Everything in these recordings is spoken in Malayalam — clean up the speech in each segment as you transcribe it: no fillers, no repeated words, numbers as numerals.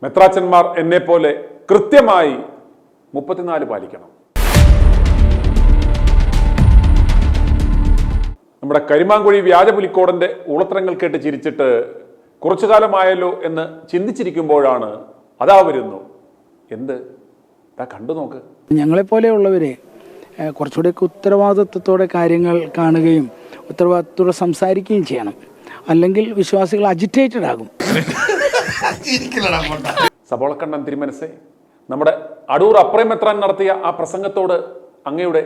മെത്രാച്ചന്മാർ എന്നെപ്പോലെ കൃത്യമായി 34 പാലിക്കണം. നമ്മുടെ കരിമാങ്കുഴി വ്യാജപുലിക്കോടന്റെ ഊളത്തരങ്ങൾ കേട്ട് ചിരിച്ചിട്ട് കുറച്ചു കാലമായല്ലോ എന്ന് ചിന്തിച്ചിരിക്കുമ്പോഴാണ് അതാ വരുന്നു. എന്ത് കണ്ടു നോക്ക്. ഞങ്ങളെപ്പോലെയുള്ളവരെ കുറച്ചുകൂടെയൊക്കെ ഉത്തരവാദിത്വത്തോടെ കാര്യങ്ങൾ കാണുകയും ഉത്തരവാദിത്വത്തോടെ സംസാരിക്കുകയും ചെയ്യണം. അല്ലെങ്കിൽ വിശ്വാസികൾ അജിറ്റേറ്റഡ് ആകും. സബോളക്കണ്ണൻ തിരുമനസേ, നമ്മുടെ അടൂർ അപ്രേം മെത്രാൻ നടത്തിയ ആ പ്രസംഗത്തോട് അങ്ങയുടെ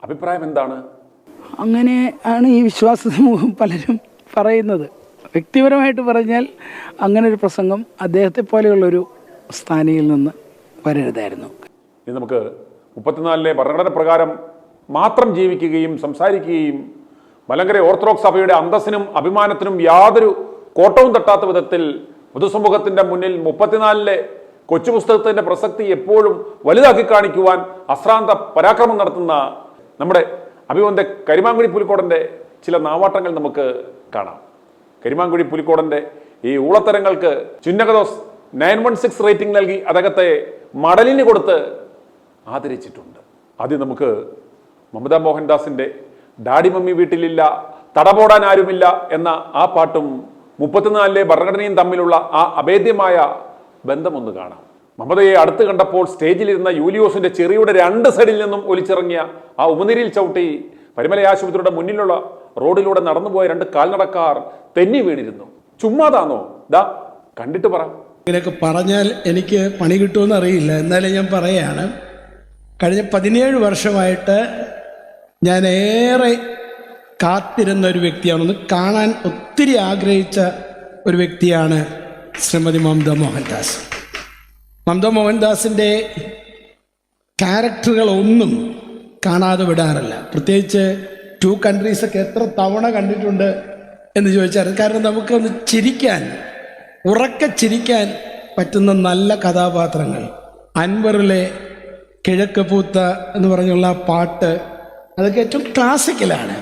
അഭിപ്രായം എന്താണ്? അങ്ങനെ ആണ് ഈ വിശ്വാസ സമൂഹം പലരും പറയുന്നത്. വ്യക്തിപരമായിട്ട് പറഞ്ഞാൽ അങ്ങനെ ഒരു പ്രസംഗം അദ്ദേഹത്തെ പോലെയുള്ളൊരു സ്ഥാനിയിൽ നിന്ന് വരരുതായിരുന്നു. ഇനി നമുക്ക് 34 ഭരണഘടന പ്രകാരം മാത്രം ജീവിക്കുകയും സംസാരിക്കുകയും മലങ്കര ഓർത്തഡോക്സ് സഭയുടെ അന്തസ്സിനും അഭിമാനത്തിനും യാതൊരു കോട്ടവും തട്ടാത്ത വിധത്തിൽ പൊതുസമൂഹത്തിന്റെ മുന്നിൽ 34 കൊച്ചു പുസ്തകത്തിന്റെ പ്രസക്തി എപ്പോഴും വലുതാക്കി കാണിക്കുവാൻ അശ്രാന്ത പരാക്രമം നടത്തുന്ന നമ്മുടെ അഭിവന്ദ കരിമാങ്കുഴി പുലിക്കോടന്റെ ചില നാവാട്ടങ്ങൾ നമുക്ക് കാണാം. കരിമാങ്കുഴി പുലിക്കോടന്റെ ഈ ഊളത്തരങ്ങൾക്ക് ചുന്നകദോസ് 916 റേറ്റിംഗ് നൽകി അദ്ദേഹത്തെ മടലിന് കൊടുത്ത് ആദരിച്ചിട്ടുണ്ട്. ആദ്യം നമുക്ക് മമതാ മോഹൻദാസിന്റെ ഡാഡി മമ്മി വീട്ടിലില്ല, തടപോടാൻ ആരുമില്ല എന്ന ആ പാട്ടും 34 ഭരണഘടനയും തമ്മിലുള്ള ആ അഭേദ്യമായ ബന്ധമൊന്ന് കാണാം. മമതയെ അടുത്ത് കണ്ടപ്പോൾ സ്റ്റേജിലിരുന്ന യൂലിയോസിന്റെ ചെറിയുടെ 2 സൈഡിൽ നിന്നും ഒലിച്ചിറങ്ങിയ ആ ഉപനിരിയിൽ ചവിട്ടി പരിമല ആശുപത്രിയുടെ മുന്നിലുള്ള റോഡിലൂടെ നടന്നുപോയ 2 കാൽനടക്കാർ തെന്നി വീണിരുന്നു. ചുമ്മാതാണോ? ദാ കണ്ടിട്ട് പറ. ഇങ്ങനെയൊക്കെ പറഞ്ഞാൽ എനിക്ക് പണി കിട്ടുമെന്ന് അറിയില്ല, എന്നാലും ഞാൻ പറയാണ്. കഴിഞ്ഞ 17 വർഷമായിട്ട് ഞാൻ ഏറെ കാത്തിരുന്ന ഒരു വ്യക്തിയാണ്, ഒന്ന് കാണാൻ ഒത്തിരി ആഗ്രഹിച്ച ഒരു വ്യക്തിയാണ് ശ്രീമതി മമത മോഹൻദാസ്. മമത മോഹൻദാസിൻ്റെ ക്യാരക്ടറുകളൊന്നും കാണാതെ വിടാറില്ല. പ്രത്യേകിച്ച് 2 കൺട്രീസൊക്കെ എത്ര തവണ കണ്ടിട്ടുണ്ട് എന്ന് ചോദിച്ചാൽ, കാരണം നമുക്കൊന്ന് ചിരിക്കാൻ, ഉറക്കെ ചിരിക്കാൻ പറ്റുന്ന നല്ല കഥാപാത്രങ്ങൾ. അൻവറിലെ കിഴക്ക് പൂത്ത എന്ന് പറഞ്ഞുള്ള പാട്ട്, അതൊക്കെ ഏറ്റവും ക്ലാസിക്കലാണ്.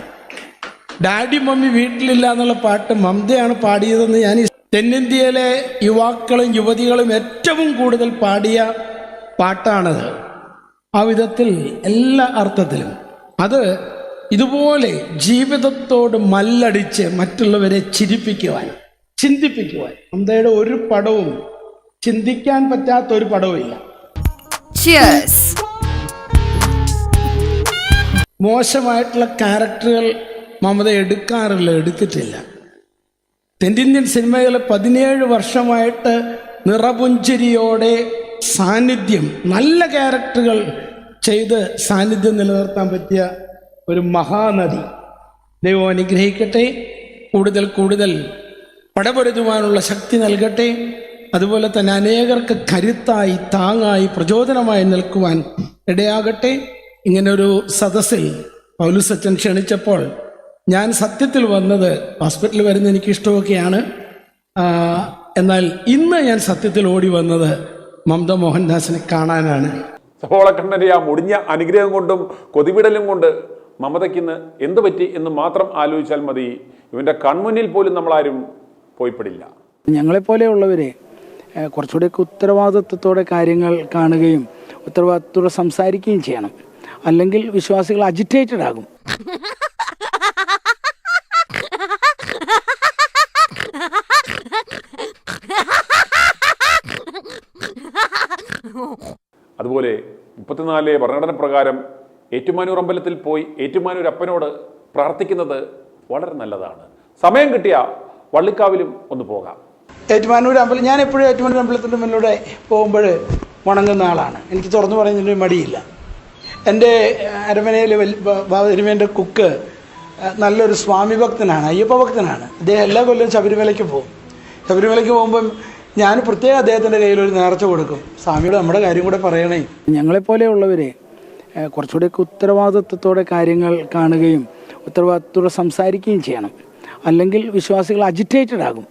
ഡാഡി മമ്മി വീട്ടിലില്ല എന്നുള്ള പാട്ട് മമതയാണ് പാടിയതെന്ന് ഞാൻ തെന്നിന്ത്യയിലെ യുവാക്കളും യുവതികളും ഏറ്റവും കൂടുതൽ പാടിയ പാട്ടാണത്. ആ വിധത്തിൽ എല്ലാ അർത്ഥത്തിലും അത് ഇതുപോലെ ജീവിതത്തോട് മല്ലടിച്ച് മറ്റുള്ളവരെ ചിരിപ്പിക്കുവാൻ, ചിന്തിപ്പിക്കുവാൻ മമതയുടെ ഒരു പടവും, ചിന്തിക്കാൻ പറ്റാത്ത ഒരു പടവുമില്ല. മോശമായിട്ടുള്ള ക്യാരക്ടറുകൾ മമത എടുക്കാറില്ല, എടുത്തിട്ടില്ല. തെന്നിന്ത്യൻ സിനിമയിൽ 17 വർഷമായിട്ട് നിറപുഞ്ചിരിയോടെ സാന്നിധ്യം, നല്ല ക്യാരക്ടറുകൾ ചെയ്ത് സാന്നിധ്യം നിലനിർത്താൻ പറ്റിയ ഒരു മഹാനടി. ദൈവം അനുഗ്രഹിക്കട്ടെ, കൂടുതൽ കൂടുതൽ പടപൊരുതുവാനുള്ള ശക്തി നൽകട്ടെ. അതുപോലെ തന്നെ അനേകർക്ക് കരുത്തായി, താങ്ങായി, പ്രചോദനമായി നിൽക്കുവാൻ ഇടയാകട്ടെ. ഇങ്ങനൊരു സദസ്സിൽ പൗലുസച്ചൻ ക്ഷണിച്ചപ്പോൾ ഞാൻ സത്യത്തിൽ വന്നത്, ഹോസ്പിറ്റലിൽ വരുന്ന എനിക്കിഷ്ടമൊക്കെയാണ്, എന്നാൽ ഇന്ന് ഞാൻ സത്യത്തിൽ ഓടി വന്നത് മമത മോഹൻദാസിനെ കാണാനാണ്. സബോളക്കണ്ണന്റെ ആ മുടിഞ്ഞ അനുഗ്രഹം കൊണ്ടും കൊതിവിടലും കൊണ്ട് മമതയ്ക്കിന്ന് എന്തു പറ്റി എന്ന് മാത്രം ആലോചിച്ചാൽ മതി. ഇവന്റെ കൺമുന്നിൽ പോലും നമ്മളാരും പോയിപ്പെടില്ല. ഞങ്ങളെപ്പോലെയുള്ളവരെ കുറച്ചുകൂടെയൊക്കെ ഉത്തരവാദിത്വത്തോടെ കാര്യങ്ങൾ കാണുകയും ഉത്തരവാദിത്വത്തോടെ സംസാരിക്കുകയും ചെയ്യണം. അല്ലെങ്കിൽ വിശ്വാസികൾ അജിറ്റേറ്റഡ് ആകും. അതുപോലെ 34 ഭരണഘടന പ്രകാരം ഏറ്റുമാനൂർ അമ്പലത്തിൽ പോയി ഏറ്റുമാനൂർ അപ്പനോട് പ്രാർത്ഥിക്കുന്നത് വളരെ നല്ലതാണ്. സമയം കിട്ടിയ വള്ളിക്കാവിലും ഒന്ന് പോകാം. ഏറ്റുമാനൂർ അമ്പലം, ഞാൻ എപ്പോഴും ഏറ്റുമാനൂർ അമ്പലത്തിൻ്റെ മുന്നിലൂടെ പോകുമ്പോൾ വണങ്ങുന്ന ആളാണ്. എനിക്ക് തുറന്നു പറയുന്നതിന് മടിയില്ല. എൻ്റെ അരമനയിൽ തിരുമേൻ്റെ കുക്ക് നല്ലൊരു സ്വാമി ഭക്തനാണ്, അയ്യപ്പ ഭക്തനാണ്. അദ്ദേഹം എല്ലാ കൊല്ലവും ശബരിമലയ്ക്ക് പോകും. ശബരിമലയ്ക്ക് പോകുമ്പം ഞാൻ പ്രത്യേകം അദ്ദേഹത്തിൻ്റെ കയ്യിലൊരു നേർച്ച കൊടുക്കും. സ്വാമിയോട് നമ്മുടെ കാര്യം കൂടെ പറയണേ. ഞങ്ങളെപ്പോലെയുള്ളവരെ കുറച്ചുകൂടെയൊക്കെ ഉത്തരവാദിത്വത്തോടെ കാര്യങ്ങൾ കാണുകയും ഉത്തരവാദിത്വത്തോടെ സംസാരിക്കുകയും ചെയ്യണം. അല്ലെങ്കിൽ വിശ്വാസികൾ അജിറ്റേറ്റഡ് ആകും.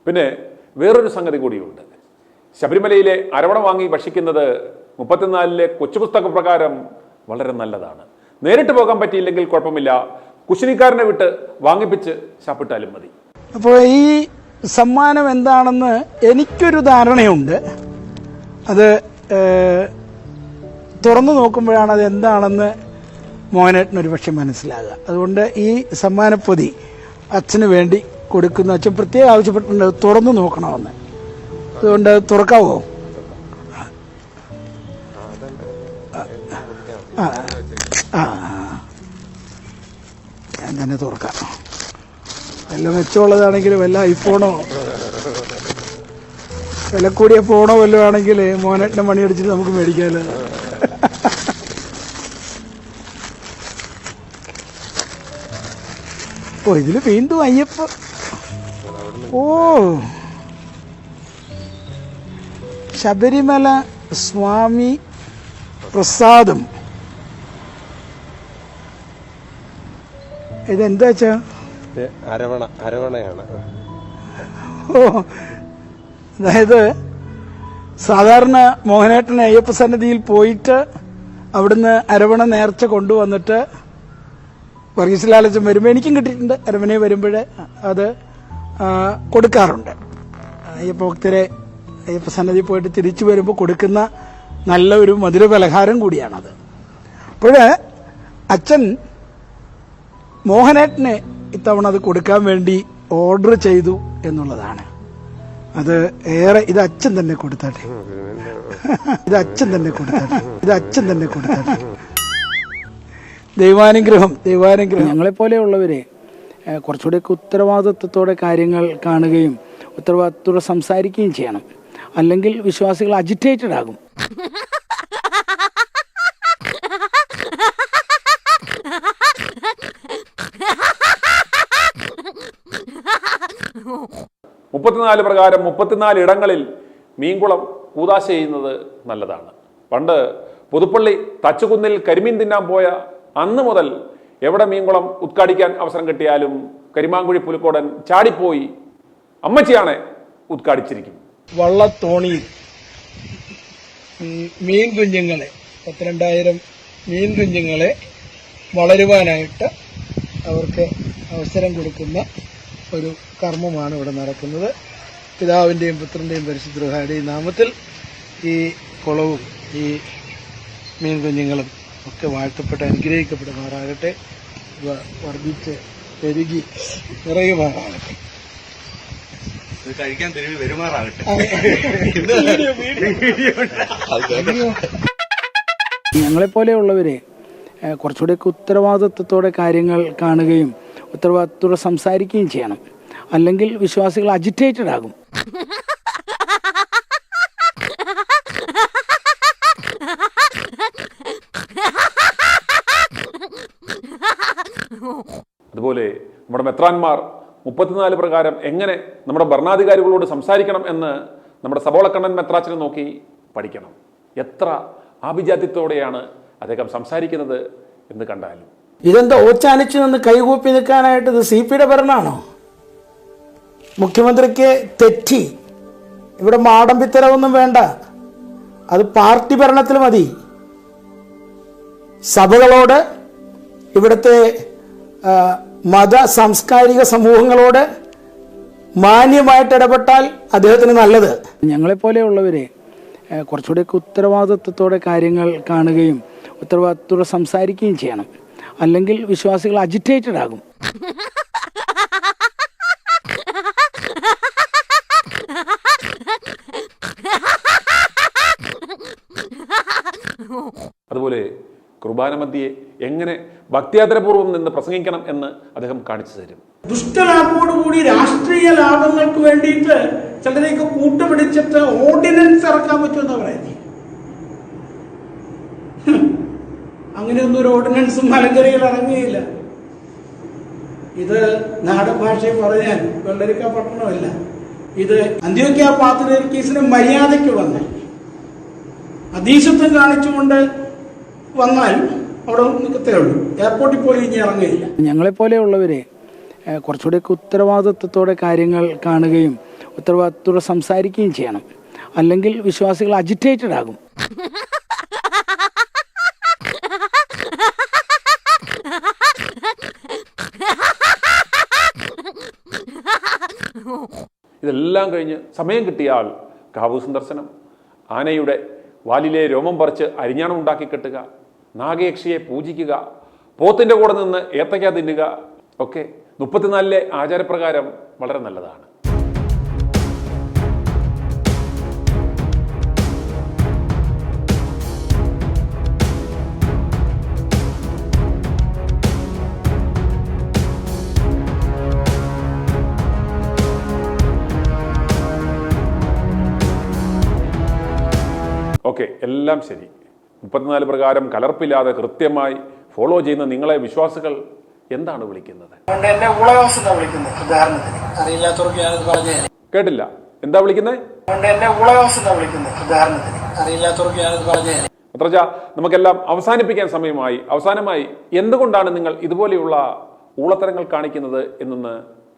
പിന്നെ വേറൊരു സംഗതി കൂടിയുണ്ട്. ശബരിമലയിലെ അരവണ വാങ്ങി ഭക്ഷിക്കുന്നത് 34 കൊച്ചുപുസ്തക പ്രകാരം വളരെ നല്ലതാണ്. നേരിട്ട് പോകാൻ പറ്റിയില്ലെങ്കിൽ കുഴപ്പമില്ല, കുശിനിക്കാരനെ വിട്ട് വാങ്ങിപ്പിച്ച് ശാപ്പിട്ടാലും മതി. അപ്പോൾ ഈ സമ്മാനം എന്താണെന്ന് എനിക്കൊരു ധാരണയുണ്ട്. അത് തുറന്നു നോക്കുമ്പോഴാണ് അത് എന്താണെന്ന് മോഹനേട്ടനൊരു പക്ഷെ മനസ്സിലാകുക. അതുകൊണ്ട് ഈ സമ്മാനപ്പൊതി അച്ഛന് വേണ്ടി കൊടുക്കുന്ന അച്ഛൻ പ്രത്യേകം ആവശ്യപ്പെട്ടിട്ടുണ്ട് തുറന്നു നോക്കണമെന്ന്. അതുകൊണ്ട് തുറക്കാവോ? ഞാൻ തന്നെ തുറക്കാം. വല്ല മെച്ചമുള്ളതാണെങ്കിൽ വല്ല ഐഫോണോ വില കൂടിയ ഫോണോ വല്ലതും ആണെങ്കിൽ മോഹനേട്ടനെ മണിയടിച്ചിട്ട് നമുക്ക് മേടിക്കാമല്ലോ. ഓ, ഇതിൽ വീണ്ടും അയ്യപ്പ. ഓ, ശബരിമല സ്വാമി പ്രസാദം. ഇതെന്താ വെച്ചാ? അരവണയാണ്. ഓ, അതായത് സാധാരണ മോഹനേട്ടൻ അയ്യപ്പ സന്നിധിയിൽ പോയിട്ട് അവിടുന്ന് അരവണ നേർച്ച കൊണ്ടുവന്നിട്ട് വർഗീസ് ലാലച്ചൻ വരുമ്പോൾ എനിക്കും കിട്ടിയിട്ടുണ്ട്. അരവണയെ വരുമ്പോൾ അത് കൊടുക്കാറുണ്ട്. അയ്യപ്പ ഭക്തരെ അയ്യപ്പ സന്നിധിയിൽ പോയിട്ട് തിരിച്ചു വരുമ്പോൾ കൊടുക്കുന്ന നല്ല ഒരു മധുര പലഹാരം കൂടിയാണത്. അപ്പോൾ അച്ഛൻ മോഹനേട്ടനെ ഇത്തവണ അത് കൊടുക്കാൻ വേണ്ടി ഓർഡർ ചെയ്തു എന്നുള്ളതാണ്. അത് ഏറെ ഇത് അച്ഛൻ തന്നെ കൊടുത്താട്ടെ, ഇത് അച്ഛൻ തന്നെ കൊടുത്താട്ടെ, ഇത് അച്ഛൻ തന്നെ കൊടുത്താട്ടെ. ദൈവാനുഗ്രഹം, ദൈവാനുഗ്രഹം. ഞങ്ങളെപ്പോലെയുള്ളവരെ കുറച്ചുകൂടെയൊക്കെ ഉത്തരവാദിത്വത്തോടെ കാര്യങ്ങൾ കാണുകയും ഉത്തരവാദിത്വത്തോടെ സംസാരിക്കുകയും ചെയ്യണം. അല്ലെങ്കിൽ വിശ്വാസികൾ അജിറ്റേറ്റഡ് ആകും. മുപ്പത്തിനാല് പ്രകാരം 34 ഇടങ്ങളിൽ മീൻകുളം കൂതാശ ചെയ്യുന്നത് നല്ലതാണ്. പണ്ട് പുതുപ്പള്ളി തച്ചുകുന്നിൽ കരിമീൻ തിന്നാൻ പോയ അന്ന് മുതൽ എവിടെ മീൻകുളം ഉദ്ഘാടിക്കാൻ അവസരം കിട്ടിയാലും കരിമാങ്കുഴി പുലിക്കോടൻ ചാടിപ്പോയി അമ്മച്ചിയാണ് ഉദ്ഘാടിച്ചിരിക്കും. വള്ളത്തോണിയിൽ മീൻ കുഞ്ഞുങ്ങളെ 32,000 മീൻ കുഞ്ഞുങ്ങളെ വളരുവാനായിട്ട് അവർക്ക് അവസരം കൊടുക്കുന്ന ഒരു കർമ്മമാണ് ഇവിടെ നടക്കുന്നത്. പിതാവിൻ്റെയും പുത്രൻ്റെയും പരിശുദ്ധ റൂഹായുടെയും നാമത്തിൽ ഈ കുളവും ഈ മീൻ കുഞ്ഞുങ്ങളും ഒക്കെ വാഴ്ത്തപ്പെട്ട് അനുഗ്രഹിക്കപ്പെടുമാറാകട്ടെ. വർദ്ധിച്ച് പെരുകി നിറയുമാറാകട്ടെ. കഴിക്കാൻ തിരുവി വരുമാറാകട്ടെ. ഞങ്ങളെപ്പോലെയുള്ളവരെ കുറച്ചുകൂടെയൊക്കെ ഉത്തരവാദിത്വത്തോടെ കാര്യങ്ങൾ കാണുകയും ഉത്തരവാദിത്വത്തോടെ സംസാരിക്കുകയും ചെയ്യണം. അല്ലെങ്കിൽ വിശ്വാസികൾ അജിറ്റേറ്റഡ് ആകും. അതുപോലെ നമ്മുടെ മെത്രാന്മാർ 34 പ്രകാരം എങ്ങനെ നമ്മുടെ ഭരണാധികാരികളോട് സംസാരിക്കണം എന്ന് നമ്മുടെ സബോളക്കണ്ണൻ മെത്രാച്ചനെ നോക്കി പഠിക്കണം. എത്ര ആഭിജാത്യത്തോടെയാണ് അദ്ദേഹം സംസാരിക്കുന്നത് എന്ന് കണ്ടാലും. ഇതെന്താ ഓച്ചാനിച്ചു നിന്ന് കൈകൂപ്പി നിൽക്കാനായിട്ട്? ഇത് CP-യുടെ ഭരണമാണോ? മുഖ്യമന്ത്രിക്ക് തെറ്റി. ഇവിടെ മാടമ്പിത്തരവൊന്നും വേണ്ട. അത് പാർട്ടി ഭരണത്തിൽ മതി. സഭകളോട്, ഇവിടുത്തെ മത സാംസ്കാരിക സമൂഹങ്ങളോട് മാന്യമായിട്ട് ഇടപെട്ടാൽ അദ്ദേഹത്തിന് നല്ലത്. ഞങ്ങളെപ്പോലെയുള്ളവരെ കുറച്ചുകൂടെയൊക്കെ ഉത്തരവാദിത്വത്തോടെ കാര്യങ്ങൾ കാണുകയും ഉത്തരവാദിത്വത്തോടെ സംസാരിക്കുകയും ചെയ്യണം. അല്ലെങ്കിൽ വിശ്വാസികൾ അജിറ്റേറ്റഡ് ആകും. അതുപോലെ കുർബാന മധ്യയെ എങ്ങനെ ഭക്തിയാദരപൂർവ്വം നിന്ന് പ്രസംഗിക്കണം എന്ന് അദ്ദേഹം കാണിച്ചു തരും. ദുഷ്ടലാഭോടുകൂടി രാഷ്ട്രീയ ലാഭങ്ങൾക്ക് വേണ്ടിയിട്ട് ചിലരെയൊക്കെ കൂട്ടുപിടിച്ചിട്ട് ഓർഡിനൻസ് ഇറക്കാൻ പറ്റുമെന്ന് പറയുന്നത്. അങ്ങനെയൊന്നും ഒരു ഓർഡിനൻസും മലങ്കരയിൽ ഇറങ്ങിയില്ല. ഇത് നാടൻ ഭാഷയിൽ പറഞ്ഞാൽ വെള്ളരിക്ക പട്ടണമല്ല. ഇത് അന്ത്യോക്യ പാത്രീർക്കീസിന് മര്യാദയ്ക്ക് വന്നാൽ, അധീശത്വം കാണിച്ചുകൊണ്ട് വന്നാൽ അവിടെ നിൽക്കത്തേ ഉള്ളൂ. എയർപോർട്ടിൽ പോയി ഇനി ഇറങ്ങുകയില്ല. ഞങ്ങളെപ്പോലെയുള്ളവരെ കുറച്ചുകൂടെയൊക്കെ ഉത്തരവാദിത്വത്തോടെ കാര്യങ്ങൾ കാണുകയും ഉത്തരവാദിത്വത്തോടെ സംസാരിക്കുകയും ചെയ്യണം. അല്ലെങ്കിൽ വിശ്വാസികൾ അജിറ്റേറ്റഡ് ആകും. ഇതെല്ലാം കഴിഞ്ഞ് സമയം കിട്ടിയാൽ കാവ് സന്ദർശനം, ആനയുടെ വാലിലെ രോമം പറിച്ച് അരിഞ്ഞാണം ഉണ്ടാക്കി കെട്ടുക, നാഗയക്ഷിയെ പൂജിക്കുക, പോത്തിൻ്റെ കൂടെ നിന്ന് ഏത്തയ്ക്ക തിന്നുക ഒക്കെ 34-ലെ ആചാരപ്രകാരം വളരെ നല്ലതാണ്. ഓക്കെ, എല്ലാം ശരി. 34 പ്രകാരം കലർപ്പില്ലാതെ കൃത്യമായി ഫോളോ ചെയ്യുന്ന നിങ്ങളെ വിശ്വാസികൾ എന്താണ് വിളിക്കുന്നത്? എന്നെ ഉളവാസ് എന്നാ വിളിക്കുന്നത്. ഉദാഹരണത്തിന് അറിയില്ലാത്തവർക്ക് ഞാനത് പറഞ്ഞു. കേട്ടില്ല, എന്താ വിളിക്കുന്നത്? എന്നെ ഉളവാസ് എന്നാ വിളിക്കുന്നത്. ഉദാഹരണത്തിന് അറിയില്ലാത്തവർക്ക് ഞാനത് പറഞ്ഞു. അത്രച്ച നമുക്കെല്ലാം അവസാനിപ്പിക്കാൻ സമയമായി. അവസാനമായി എന്തുകൊണ്ടാണ് നിങ്ങൾ ഇതുപോലെയുള്ള ഊളത്തരങ്ങൾ കാണിക്കുന്നത് എന്നൊന്ന്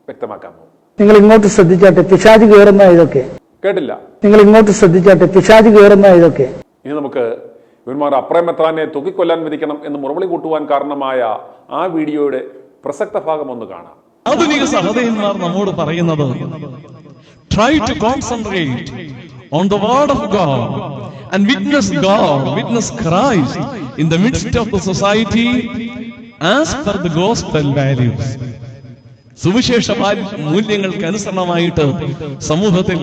വ്യക്തമാക്കാമോ? നിങ്ങൾ ഇങ്ങോട്ട് ശ്രദ്ധിച്ചാട്ടെ, പിശാച് കയറുന്ന ഇതൊക്കെ. കേട്ടില്ല. നിങ്ങൾ ഇങ്ങോട്ട് ശ്രദ്ധിച്ചാട്ടെ, പിശാച് കയറുന്ന ഇതൊക്കെ. ഇനി നമുക്ക് ഇവന്മാർ അപ്രേമത്താനെ തൂക്കിക്കൊല്ലാൻ വിധിക്കണം എന്ന് മുറവിളി കൂട്ടുവാൻ കാരണമായ ആ വീഡിയോയുടെ പ്രസക്ത ഭാഗം ഒന്ന് കാണാം. ആധുനിക സഹോദരന്മാർ നമ്മോട് പറയുന്നത്, try to concentrate on the word of God and witness God, witness Christ in the midst of the society as per the gospel values. സുവിശേഷ മൂല്യങ്ങൾക്ക് അനുസരണമായിട്ട് സമൂഹത്തിൽ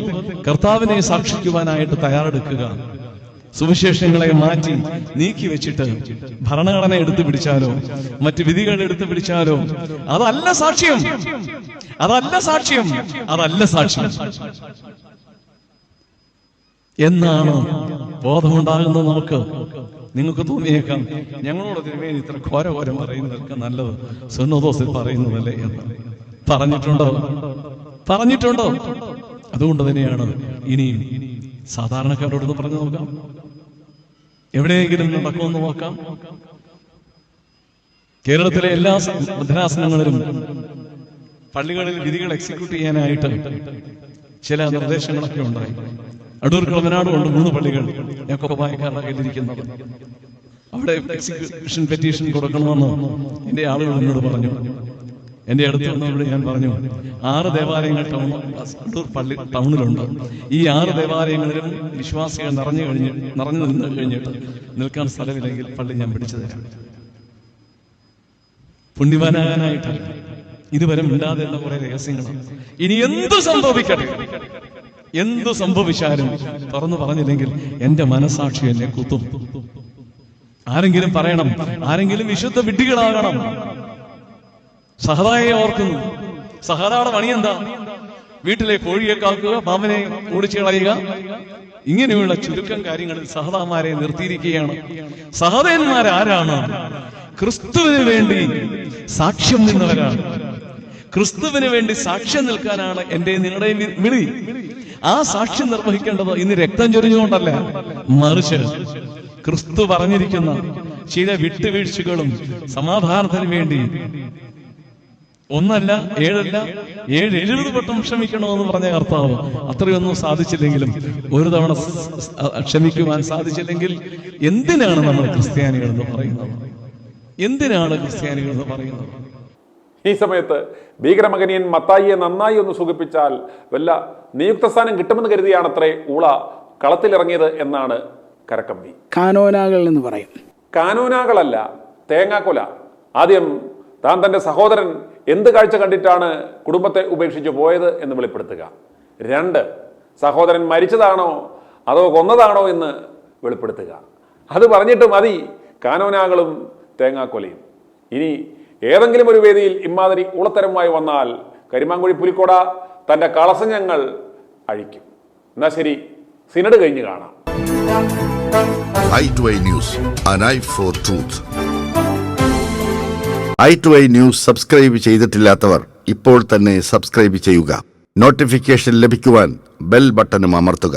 കർത്താവിനെ സാക്ഷിക്കുവാനായിട്ട് തയ്യാറെടുക്കുക. സുവിശേഷങ്ങളെ മാറ്റി നീക്കി വെച്ചിട്ട് ഭരണഘടന എടുത്തു പിടിച്ചാലോ മറ്റ് വിധികൾ എടുത്തു പിടിച്ചാലോ അതല്ല സാക്ഷ്യം, അതല്ല സാക്ഷ്യം, അതല്ല സാക്ഷ്യം എന്നാണ് ബോധമുണ്ടാകുന്നത്. നിങ്ങൾക്ക് തോന്നിയേക്കാം, ഞങ്ങളോട് തിരുമേനി ഇത്ര ഘോരം പറയുന്നതൊക്കെ നല്ലത് സുന്നതോസിൽ പറയുന്നതല്ലേ എന്ന്. പറഞ്ഞിട്ടുണ്ടോ? അതുകൊണ്ട് തന്നെയാണ് ഇനിയും സാധാരണക്കാരോടൊന്ന് പറഞ്ഞു നോക്കാം, എവിടെയെങ്കിലും നടക്കുമെന്ന് നോക്കാം. കേരളത്തിലെ എല്ലാ ഭദ്രാസനങ്ങളിലും പള്ളികളിൽ വിധികൾ എക്സിക്യൂട്ട് ചെയ്യാനായിട്ട് ചില നിർദ്ദേശങ്ങളൊക്കെ ഉണ്ടായി. അടൂർ കളമനാടും ഉണ്ട് 3 പള്ളികൾ യാക്കോബായക്കാരുടെ കയ്യിലിരിക്കുന്നത്. അവിടെ എക്സിക്യൂഷൻ പെറ്റീഷൻ കൊടുക്കണമെന്ന് എന്റെ ആളുകൾ എന്നോട് പറഞ്ഞു. എന്റെ അടുത്ത് വന്നവരോട് ഞാൻ പറഞ്ഞു, 6 ദേവാലയങ്ങൾ അടൂർ പള്ളി ടൗണിലുണ്ട്. ഈ 6 ദേവാലയങ്ങളിലും വിശ്വാസികൾ നിറഞ്ഞു നിന്ന് കഴിഞ്ഞിട്ട് നിൽക്കാൻ സ്ഥലമില്ലെങ്കിൽ പള്ളി ഞാൻ പിടിച്ചു തരാം. പുണ്യവാനാകാനായിട്ടല്ല, ഇതുവരെ മിണ്ടാതെ എന്ന കുറെ രഹസ്യങ്ങളാണ്. ഇനി എന്ത് സംഭവിക്കട്ടെ, എന്ത് സംഭവിച്ചാലും തുറന്നു പറഞ്ഞില്ലെങ്കിൽ എന്റെ മനസാക്ഷി എന്നെ കുത്തും. ആരെങ്കിലും പറയണം, ആരെങ്കിലും വിശുദ്ധ വിഡ്ഢികളാകണം. സഹദായെ ഓർക്കുന്നു. സഹദായുടെ പണി എന്താ? വീട്ടിലെ കോഴിയെ കാക്കുക, പാമ്പനെ ഓടിച്ചു കളയുക, ഇങ്ങനെയുള്ള ചുരുക്കം കാര്യങ്ങളിൽ സഹദാമാരെ നിർത്തിയിരിക്കുകയാണ്. സഹദന്മാരാരാണ്? ക്രിസ്തുവിന് വേണ്ടി സാക്ഷ്യം നിന്നവരാണ്. ക്രിസ്തുവിന് വേണ്ടി സാക്ഷ്യം നിൽക്കാനാണ് എന്റെ നിങ്ങളുടെയും വിളി. ആ സാക്ഷ്യം നിർവഹിക്കേണ്ടത് ഇന്ന് രക്തം ചൊരിഞ്ഞുകൊണ്ടല്ല, മറിച്ച് ക്രിസ്തു പറഞ്ഞിരിക്കുന്ന ചില വിട്ടുവീഴ്ചകളും സമാധാനത്തിന് വേണ്ടി 1 അല്ല 7 അല്ല 70 വട്ടം ക്ഷമിക്കണമെന്ന് പറഞ്ഞ കർത്താവ് അത്രയൊന്നും സാധിച്ചില്ലെങ്കിലും, ഒരു തവണ ക്ഷമിക്കുവാൻ സാധിച്ചില്ലെങ്കിൽ എന്തിനാണ് നമ്മൾ ക്രിസ്ത്യാനികൾ എന്ന് പറയുന്നത്? എന്തിനാണ് ക്രിസ്ത്യാനികൾ എന്ന് പറയുന്നത്? ഈ സമയത്ത് ഭീകരമകനിയൻ മത്തായിയെ നന്നായി ഒന്ന് സുഖിപ്പിച്ചാൽ വല്ല നിയുക്ത സ്ഥാനം കിട്ടുമെന്ന് കരുതിയാണത്രേ ഊള കളത്തിലിറങ്ങിയത് എന്നാണ് കരക്കമ്പി. കാനോനാകൾ എന്ന് പറയും. കാനോനാകളല്ല, തേങ്ങാക്കൊല. ആദ്യം താൻ തൻ്റെ സഹോദരൻ എന്ത് കാഴ്ച കണ്ടിട്ടാണ് കുടുംബത്തെ ഉപേക്ഷിച്ച് പോയത് എന്ന് വെളിപ്പെടുത്തുക. 2, സഹോദരൻ മരിച്ചതാണോ അതോ കൊന്നതാണോ എന്ന് വെളിപ്പെടുത്തുക. അത് പറഞ്ഞിട്ട് മതി കാനോനാകളും തേങ്ങാക്കൊലയും. ഇനി ഏതെങ്കിലും ഒരു വേദിയിൽ ഇമാതിരി ഊളത്തരമായി വന്നാൽ കരിമാങ്കുഴി പുലിക്കോട തൻ്റെ കളസഞ്ഞങ്ങൾ അഴിക്കും. എന്നാ ശരി, സിനഡ് കഴിഞ്ഞ് കാണാം. i2i News, an eye for truth. i2i News subscribe ചെയ്തിട്ടില്ലാത്തവർ ഇപ്പോൾ തന്നെ സബ്സ്ക്രൈബ് ചെയ്യുക. നോട്ടിഫിക്കേഷൻ ലഭിക്കുവാൻ ബെൽ ബട്ടണും അമർത്തുക.